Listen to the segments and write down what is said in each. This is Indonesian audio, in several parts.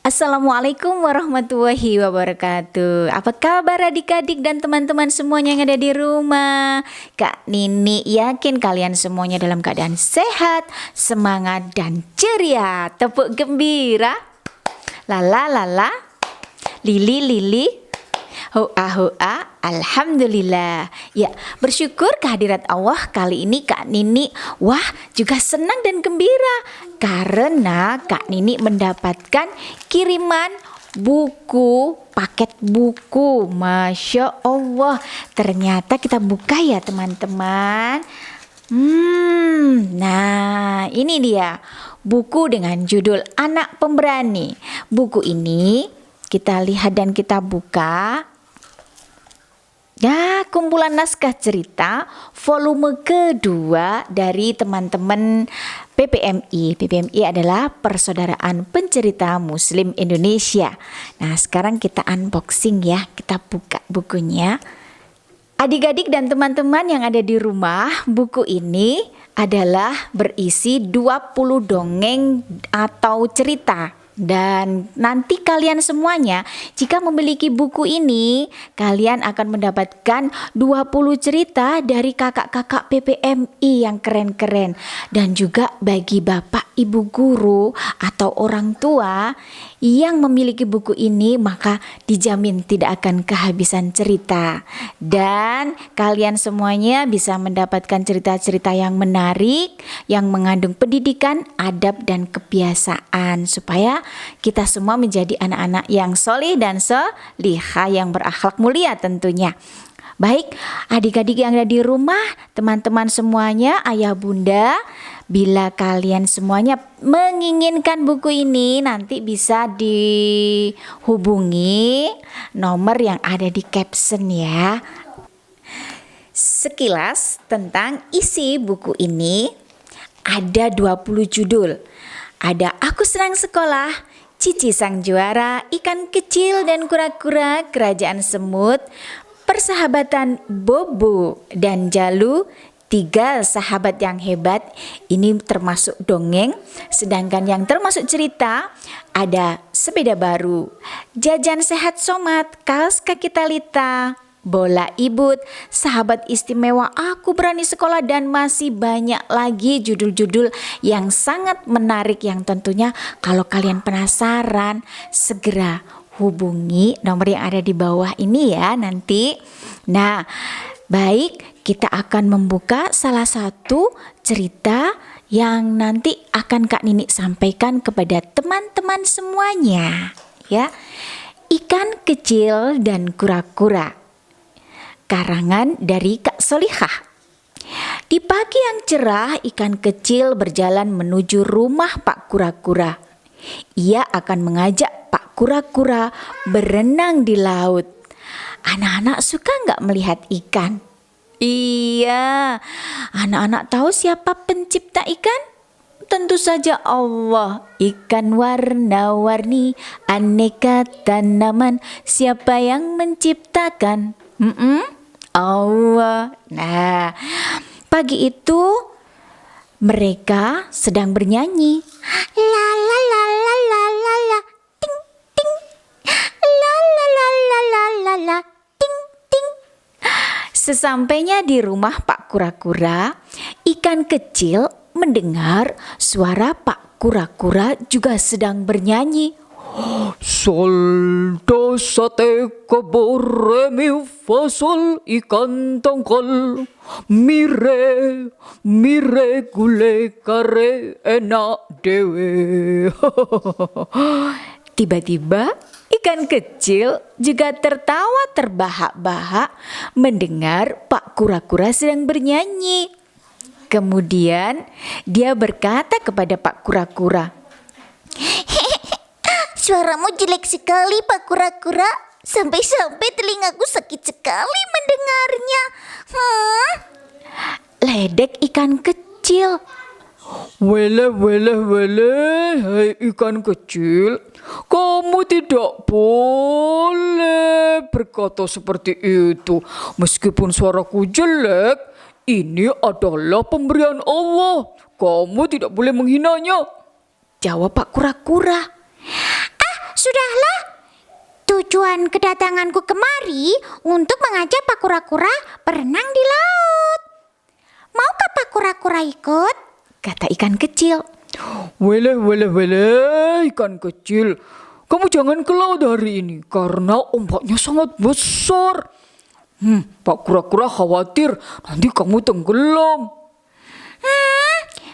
Assalamualaikum warahmatullahi wabarakatuh. Apa kabar adik-adik dan teman-teman semuanya yang ada di rumah? Kak Nini yakin kalian semuanya dalam keadaan sehat, semangat dan ceria. Tepuk gembira. Lala lala, lili lili, hoa hoa, alhamdulillah. Ya, bersyukur kehadirat Allah kali ini Kak Nini juga senang dan gembira karena Kak Nini mendapatkan kiriman buku, paket buku. Masya Allah, ternyata kita buka ya teman-teman. Nah ini dia buku dengan judul Anak Pemberani. Buku ini kita lihat dan kita buka. Ya, kumpulan naskah cerita volume kedua dari teman-teman PPMI. PPMI adalah Persaudaraan Pencerita Muslim Indonesia. Nah, sekarang kita unboxing ya, kita buka bukunya. Adik-adik dan teman-teman yang ada di rumah, buku ini adalah berisi 20 dongeng atau cerita. Dan nanti kalian semuanya jika memiliki buku ini, kalian akan mendapatkan 20 cerita dari kakak-kakak PPMI yang keren-keren. Dan juga bagi bapak ibu guru atau orang tua yang memiliki buku ini, maka dijamin tidak akan kehabisan cerita. Dan kalian semuanya bisa mendapatkan cerita-cerita yang menarik, yang mengandung pendidikan, adab dan kebiasaan, supaya kita semua menjadi anak-anak yang soleh dan solihah, yang berakhlak mulia tentunya. Baik, adik-adik yang ada di rumah, teman-teman semuanya, ayah bunda, bila kalian semuanya menginginkan buku ini, nanti bisa dihubungi nomor yang ada di caption ya. Sekilas tentang isi buku ini, ada 20 judul. Ada Aku Senang Sekolah, Cici Sang Juara, Ikan Kecil dan Kura-Kura, Kerajaan Semut, Persahabatan Bobo dan Jalu, 3 Sahabat Yang Hebat. Ini termasuk dongeng. Sedangkan yang termasuk cerita ada Sepeda Baru, Jajan Sehat Somat, Kaos Kaki Talita, Bola Ibut, Sahabat Istimewa, Aku Berani Sekolah, dan masih banyak lagi judul-judul yang sangat menarik, yang tentunya kalau kalian penasaran segera hubungi nomor yang ada di bawah ini ya nanti. Nah, baik, kita akan membuka salah satu cerita yang nanti akan Kak Nini sampaikan kepada teman-teman semuanya ya. Ikan Kecil dan Kura-Kura, karangan dari Kak Solihah. Di pagi yang cerah, ikan kecil berjalan menuju rumah Pak Kura-Kura. Ia akan mengajak Pak Kura-Kura berenang di laut. Anak-anak suka nggak melihat ikan? Iya, anak-anak tahu siapa pencipta ikan? Tentu saja Allah. Ikan warna-warni, aneka tanaman, siapa yang menciptakan? Allah. Nah, pagi itu mereka sedang bernyanyi. La la la la la la la, ting ting. La la la la la la la, ting ting. Sesampainya di rumah Pak Kura-Kura, ikan kecil mendengar suara Pak Kura-Kura juga sedang bernyanyi. Sol, do, sa, te, ko, bo, re, mi, fa, sol, ikan tongkol. Mi, re, gule, kare, enak dewe. Tiba-tiba ikan kecil juga tertawa terbahak-bahak mendengar Pak Kura-Kura sedang bernyanyi. Kemudian dia berkata kepada Pak Kura-Kura, "Suaramu jelek sekali, Pak Kura-Kura. Sampai-sampai telingaku sakit sekali mendengarnya." Ledek ikan kecil. Wele, hai ikan kecil, kamu tidak boleh berkata seperti itu. Meskipun suaraku jelek, ini adalah pemberian Allah. Kamu tidak boleh menghinanya. Jawab Pak Kura-Kura. Sudahlah, tujuan kedatanganku kemari untuk mengajak Pak Kura-Kura berenang di laut. Maukah Pak Kura-Kura ikut? Kata ikan kecil. Weleh, ikan kecil. Kamu jangan ke laut hari ini karena ombaknya sangat besar. Pak Kura-Kura khawatir nanti kamu tenggelam.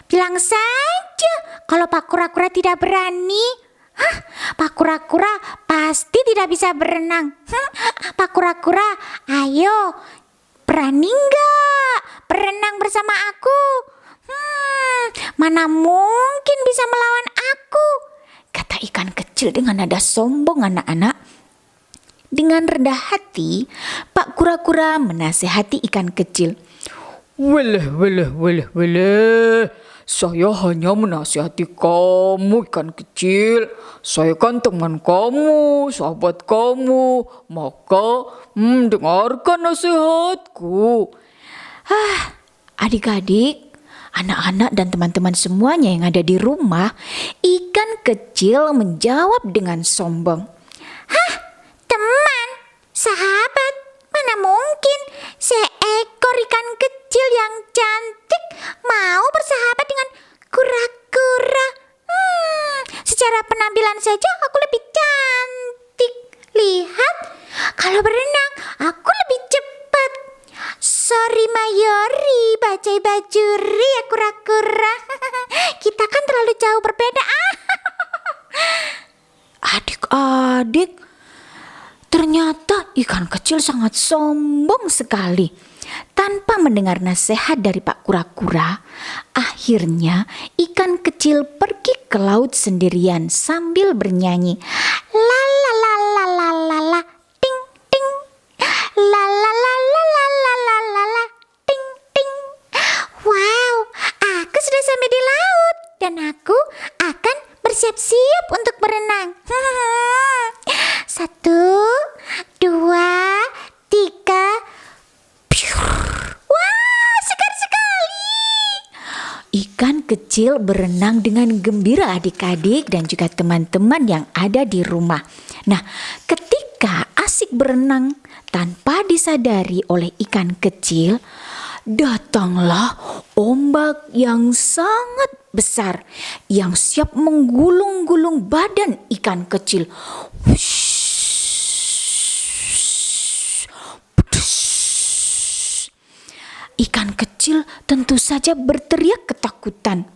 Bilang saja kalau Pak Kura-Kura tidak berani. Pak Kura-Kura pasti tidak bisa berenang. Pak Kura-Kura, ayo, berani nggak berenang bersama aku? Mana mungkin bisa melawan aku? Kata ikan kecil dengan nada sombong anak-anak. Dengan rendah hati, Pak Kura-Kura menasehati ikan kecil. Weleh. Saya hanya menasihati kamu ikan kecil. Saya kan teman kamu, sahabat kamu. Maka dengarkan nasihatku. Adik-adik, anak-anak dan teman-teman semuanya yang ada di rumah, ikan kecil menjawab dengan sombong. Teman, sahabat, mana mungkin seekor ikan kecil yang cantik mau bersahabat dengan kura-kura. Secara penampilan saja aku lebih cantik. Lihat, kalau berenang aku lebih cepat. Sorry Mayori, bajai bajuri ya kura-kura. Kita kan terlalu jauh berbeda. Adik-adik, ternyata ikan kecil sangat sombong sekali. Tanpa mendengar nasihat dari Pak Kura-Kura, akhirnya ikan kecil pergi ke laut sendirian sambil bernyanyi. La la la la la la la, ting ting. La la la la la la la la la, ting ting. Wow, aku sudah sampai di laut dan aku akan bersiap-siap untuk berenang. 1, 2, 3. Wah, segar sekali. Ikan kecil berenang dengan gembira adik-adik dan juga teman-teman yang ada di rumah. Nah, ketika asik berenang tanpa disadari oleh ikan kecil, datanglah ombak yang sangat besar yang siap menggulung-gulung badan ikan kecil. Ikan kecil tentu saja berteriak ketakutan.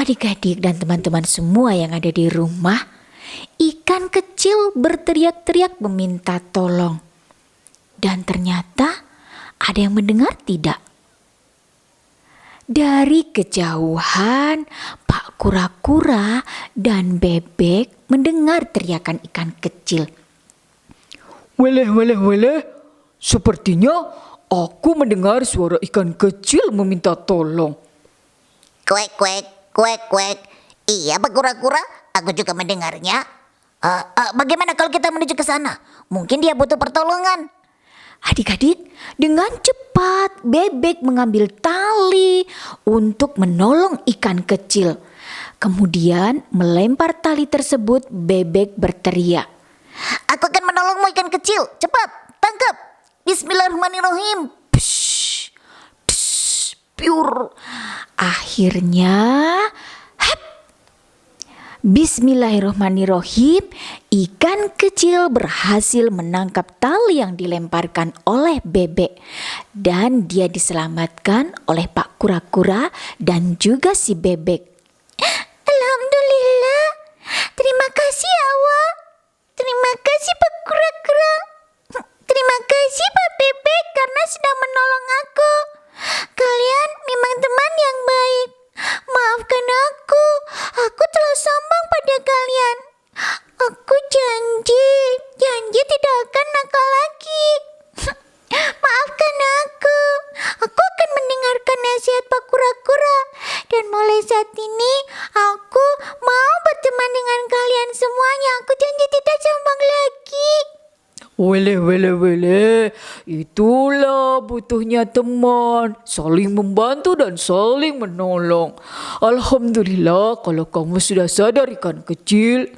Adik-adik dan teman-teman semua yang ada di rumah, ikan kecil berteriak-teriak meminta tolong. Dan ternyata ada yang mendengar tidak? Dari kejauhan, Pak Kura-Kura dan Bebek mendengar teriakan ikan kecil. Weleh. Sepertinya aku mendengar suara ikan kecil meminta tolong. Kuek. Iya Pak Kura-Kura, aku juga mendengarnya. Bagaimana kalau kita menuju ke sana? Mungkin dia butuh pertolongan. Adik-adik, dengan cepat Bebek mengambil tali untuk menolong ikan kecil. Kemudian melempar tali tersebut, Bebek berteriak. Aku akan menolongmu ikan kecil. Cepat, tangkap. Bismillahirrahmanirrahim. Piur. Akhirnya, Bismillahirrahmanirrahim, ikan kecil berhasil menangkap tali yang dilemparkan oleh Bebek. Dan dia diselamatkan oleh Pak Kura-Kura dan juga si Bebek. Alhamdulillah. Terima kasih awak. Terima kasih Pak Kura-Kura. Terima kasih Pak Bebek karena sudah menolong aku. Kalian memang teman yang baik. Maafkan aku. Aku telah sombong pada kalian. Aku janji tidak akan nakal lagi. Wele. Itulah butuhnya teman, saling membantu dan saling menolong. Alhamdulillah kalau kamu sudah sadar ikan kecil.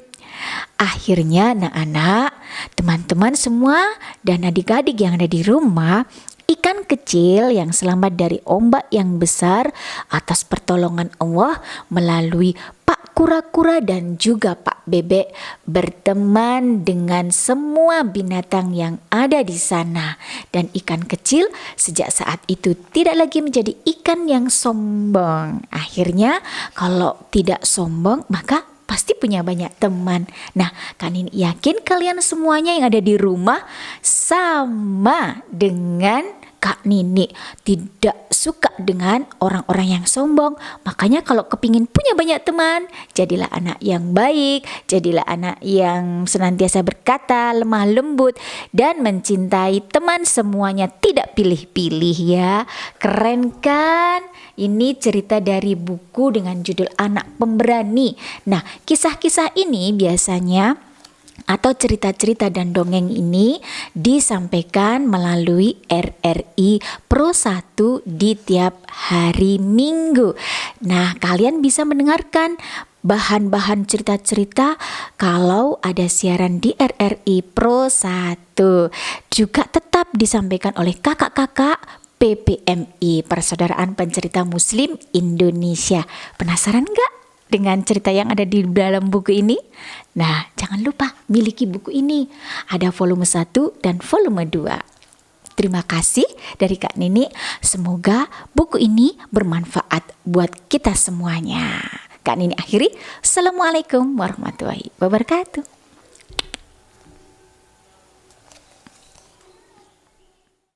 Akhirnya anak-anak, teman-teman semua dan adik-adik yang ada di rumah, ikan kecil yang selamat dari ombak yang besar atas pertolongan Allah melalui Pak Kura-kura dan juga Pak Bebek berteman dengan semua binatang yang ada di sana. Dan ikan kecil sejak saat itu tidak lagi menjadi ikan yang sombong. Akhirnya kalau tidak sombong maka pasti punya banyak teman. Nah, Kak Nini yakin kalian semuanya yang ada di rumah sama dengan Kak Nini, tidak suka dengan orang-orang yang sombong. Makanya kalau kepingin punya banyak teman, jadilah anak yang baik, jadilah anak yang senantiasa berkata, lemah lembut, dan mencintai teman semuanya, tidak pilih-pilih ya. Keren kan? Ini cerita dari buku dengan judul Anak Pemberani. Nah, kisah-kisah ini biasanya atau cerita-cerita dan dongeng ini disampaikan melalui RRI Pro 1 di tiap hari Minggu. Nah, kalian bisa mendengarkan bahan-bahan cerita-cerita kalau ada siaran di RRI Pro 1. Juga tetap disampaikan oleh kakak-kakak PPMI, Persaudaraan Pencerita Muslim Indonesia. Penasaran nggak dengan cerita yang ada di dalam buku ini? Nah, jangan lupa miliki buku ini. Ada volume 1 dan volume 2. Terima kasih dari Kak Nini. Semoga buku ini bermanfaat buat kita semuanya. Kak Nini akhiri. Assalamualaikum warahmatullahi wabarakatuh.